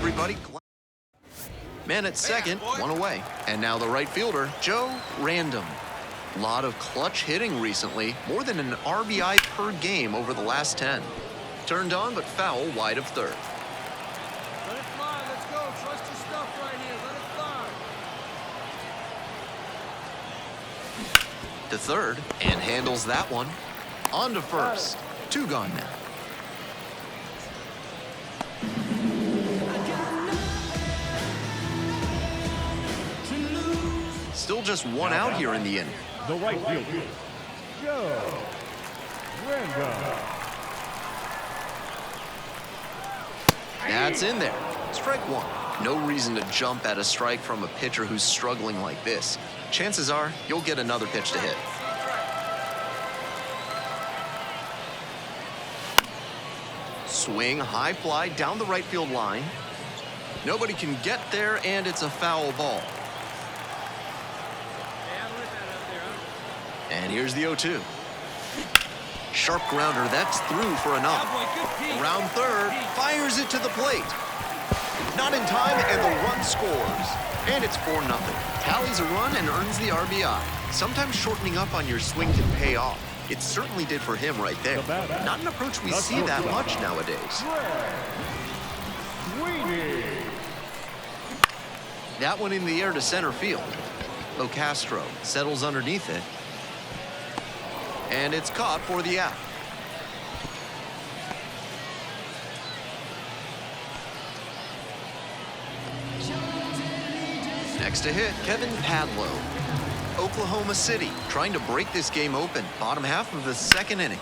everybody. Man at second, one away. And now the right fielder, Joe Random. Lot of clutch hitting recently, more than an RBI per game over the last 10. Turned on, but foul wide of third. Let it fly, let's go. Trust your stuff right here. Let it fly. To third, and handles that one. On to first. Two gone now. Still just one out here in the inning. The right fielder, Joe Random. That's in there. Strike one. No reason to jump at a strike from a pitcher who's struggling like this. Chances are you'll get another pitch to hit. Swing, high fly down the right field line. Nobody can get there, and it's a foul ball. And here's the 0-2. Sharp grounder, that's through for a knock. Around third, fires it to the plate. Not in time, and the run scores. And it's 4-0. Tallies a run and earns the RBI. Sometimes shortening up on your swing can pay off. It certainly did for him right there. Not an approach we see that much nowadays. That one in the air to center field. Castro settles underneath it. And it's caught for the out. Next to hit, Kevin Padlo. Oklahoma City trying to break this game open. Bottom half of the second inning.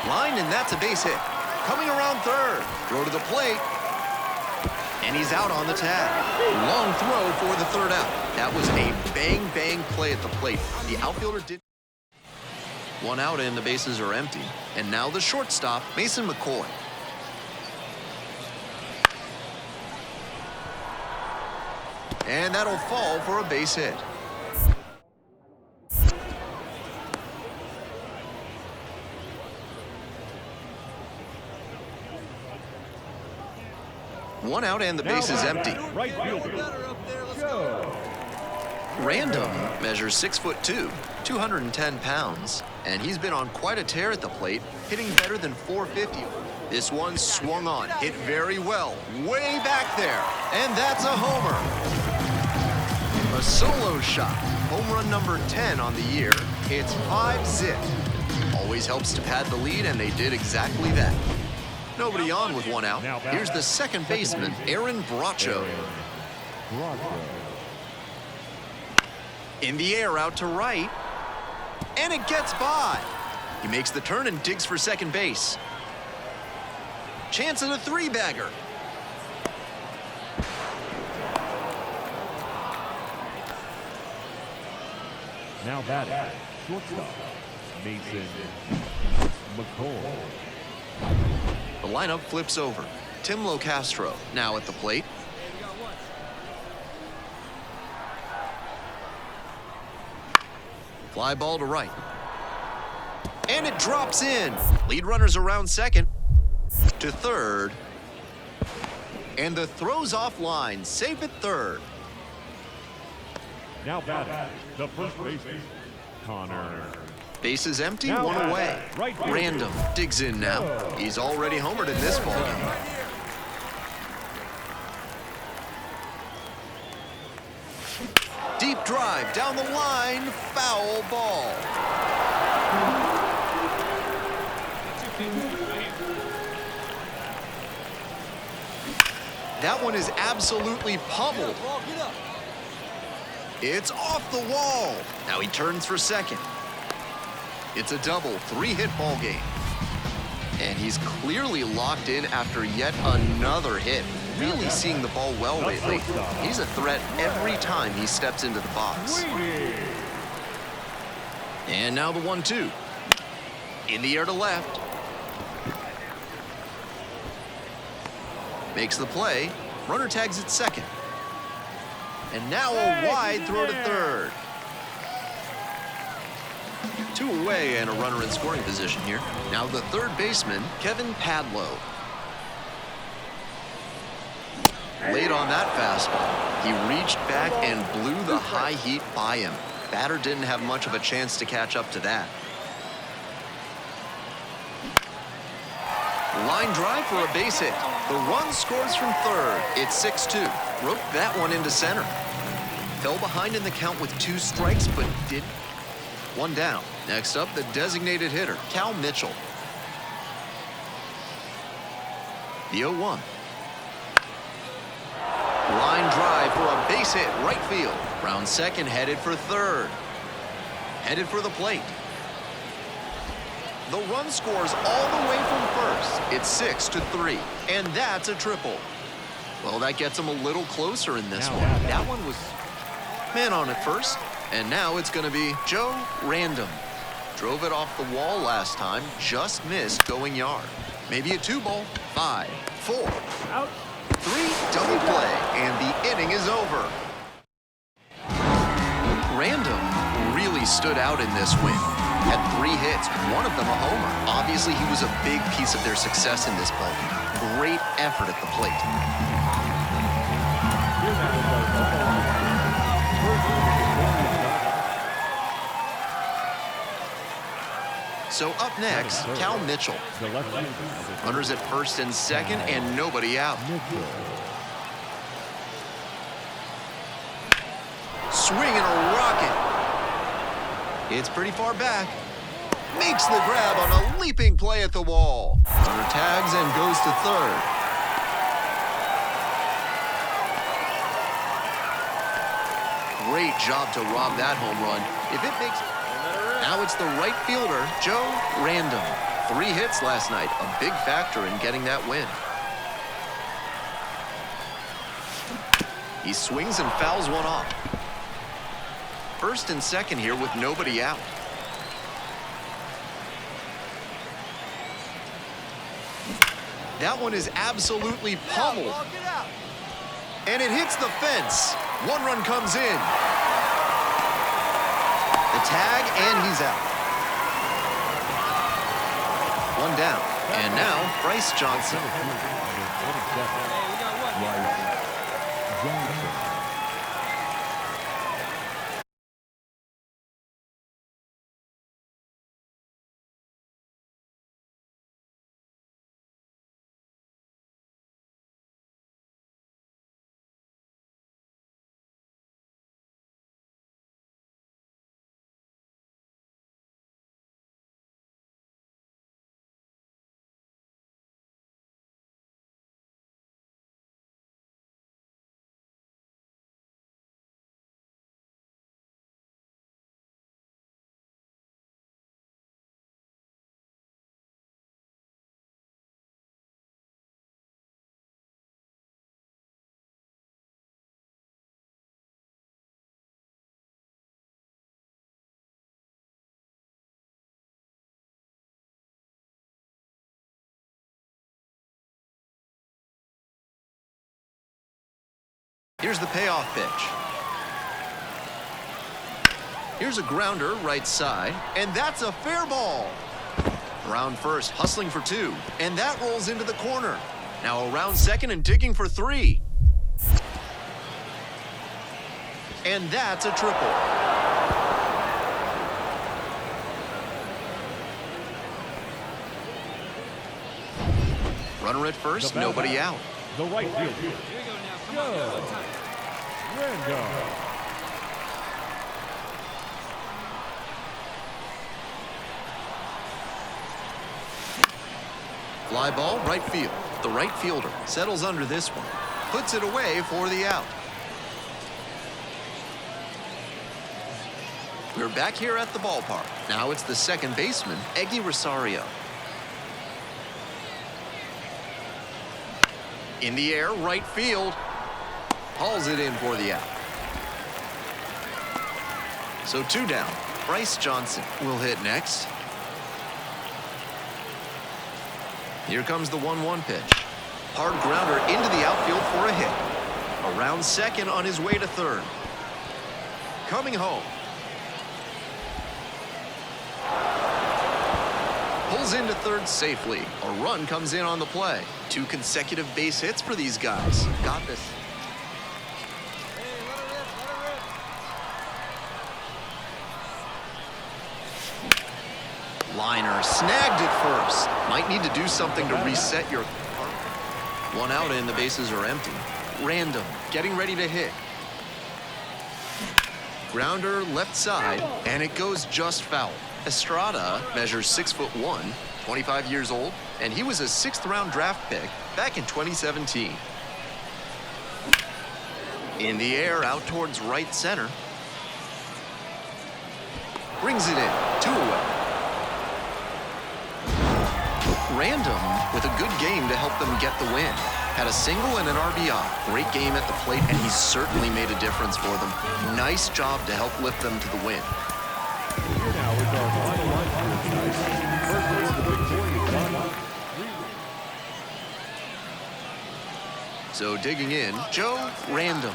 Line, and that's a base hit. Coming around third. Throw to the plate. And he's out on the tag. Long throw for the third out. That was a bang play at the plate. The outfielder did. One out and the bases are empty. And now the shortstop, Mason McCoy. And that'll fall for a base hit. One out and the base is empty. Right fielder, Joe Random measures 6'2", 210 pounds, and he's been on quite a tear at the plate, hitting better than .450. This one swung on, hit very well, way back there, and that's a homer. A solo shot, home run number 10 on the year. It's 5-zip. Always helps to pad the lead, and they did exactly that. Nobody on with one out. Here's the second baseman, Aaron Bracho. In the air out to right, and it gets by. He makes the turn and digs for second base. Chance at a three-bagger. Now batting, shortstop, Mason McCoy. The lineup flips over. Tim Castro now at the plate. Fly ball to right. And it drops in. Lead runners around second. To third. And the throw's offline. Safe at third. Now batting, the first baseman, Connor. Base is empty, one away. Random digs in now. He's already homered in this ballgame. Deep drive down the line, foul ball. That one is absolutely pummeled. It's off the wall. Now he turns for second. It's a double, three-hit ball game. And he's clearly locked in after yet another hit. Really seeing the ball well lately. He's a threat every time he steps into the box. And now the 1-2. In the air to left. Makes the play. Runner tags at second. And now a wide throw to third. Two away and a runner in scoring position here. Now the third baseman, Kevin Padlo. Late on that fastball, he reached back and blew the high heat by him. Batter didn't have much of a chance to catch up to that. Line drive for a base hit. The run scores from third. It's 6-2. Roped that one into center. Fell behind in the count with 2 strikes, but did. 1 down. Next up, the designated hitter, Cal Mitchell. The 0-1. Line drive for a base hit, right field. Round second, headed for third. Headed for the plate. The run scores all the way from first. It's 6-3, and that's a triple. Well, that gets him a little closer in this one. That one was man on at first, and now it's going to be Joe Random. Drove it off the wall last time, just missed going yard. Maybe a 2-ball. 5, 4, Out. 3, double play, and the inning is over. Random really stood out in this win. Had 3 hits, one of them a homer. Obviously, he was a big piece of their success in this ballgame. Great effort at the plate. So up next, Cal Mitchell. Runners at first and second, and nobody out. Swinging a rocket. It's pretty far back. Makes the grab on a leaping play at the wall. Runner tags and goes to third. Great job to rob that home run. If it makes... Now it's the right fielder, Joe Random. 3 hits last night, a big factor in getting that win. He swings and fouls one off. First and second here with nobody out. That one is absolutely pummeled. And it hits the fence. 1 run comes in. The tag, and he's out. 1 down. And now, Bryce Johnson. Here's the payoff pitch. Here's a grounder right side, and that's a fair ball. Around first, hustling for 2, and that rolls into the corner. Now around second and digging for 3. And that's a triple. Runner at first, nobody out. The right fielder, Joe Random. Fly ball, right field. The right fielder settles under this one. Puts it away for the out. We're back here at the ballpark. Now it's the second baseman, Eggy Rosario. In the air, right field. Hauls it in for the out. So 2 down. Bryce Johnson will hit next. Here comes the 1-1 pitch. Hard grounder into the outfield for a hit. Around second on his way to third. Coming home. Pulls into third safely. A run comes in on the play. 2 consecutive base hits for these guys. Got this. Hey, let her rip, let her rip. Liner snagged it first. Might need to do something to reset your... 1 out and the bases are empty. Random, getting ready to hit. Grounder left side, and it goes just foul. Estrada measures 6'1", 25 years old, and he was a 6th-round draft pick back in 2017. In the air, out towards right center. Brings it in, 2 away. Random with a good game to help them get the win. Had a single and an RBI. Great game at the plate, and he certainly made a difference for them. Nice job to help lift them to the win. Here now is our final line for tonight. First of all, the big boy is done. So digging in, Joe Random.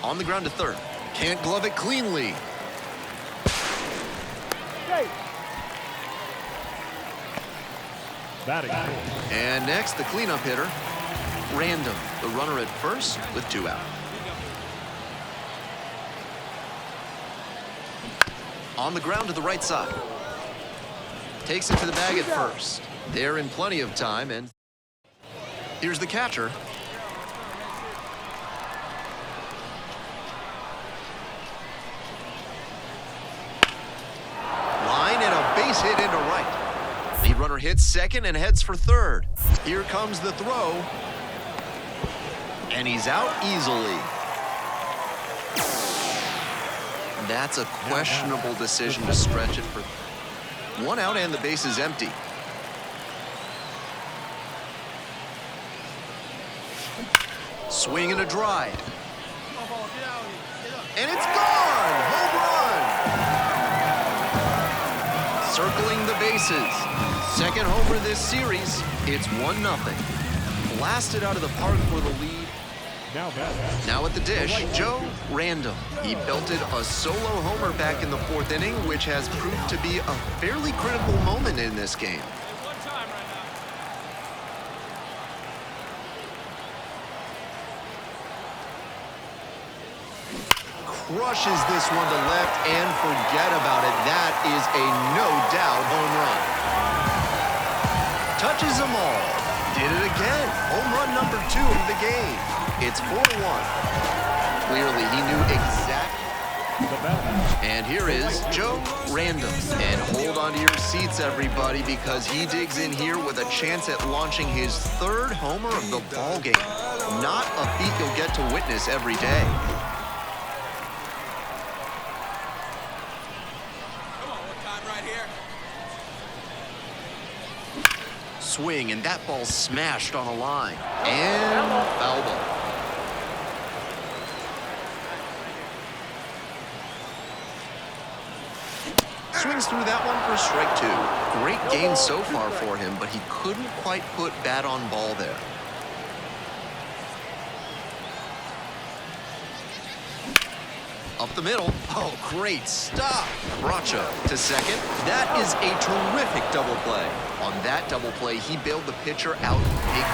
On the ground to third. Can't glove it cleanly. Batting. And next, the cleanup hitter, Random. The runner at first with 2 out. On the ground to the right side. Takes it to the bag at first. They're in plenty of time, and here's the catcher. Line and a base hit into right. Lead runner hits second and heads for third. Here comes the throw. And he's out easily. That's a questionable decision to stretch it for 1 out and the base is empty. Swing and a drive. Come on, ball, get out of here. Get up. And it's gone! Home run! Circling the bases. Second homer this series. It's 1-0. Blasted out of the park for the lead. Now batting. Now at the dish, Joe Random. He belted a solo homer back in the 4th inning, which has proved to be a fairly critical moment in this game. One time right now. Crushes this one to left, and forget about it. That is a no-doubt home run. Touches them all. Did it again. Home run number 2 of the game. It's 4-1. Clearly, he knew exactly. And here is Joe Random. And hold on to your seats, everybody, because he digs in here with a chance at launching his 3rd homer of the ball game. Not a feat you'll get to witness every day. Come on, one time right here. Swing, and that ball smashed on a line. And foul ball. Swings through that one for strike 2. Great game so far for him, but he couldn't quite put bat on ball there. Up the middle. Oh, great stop. Bracho to second. That is a terrific double play. On that double play, he bailed the pitcher out big.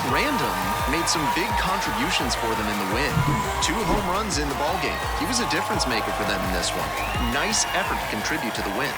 Random made some big contributions for them in the win. 2 home runs in the ballgame. He was a difference maker for them in this one. Nice effort to contribute to the win.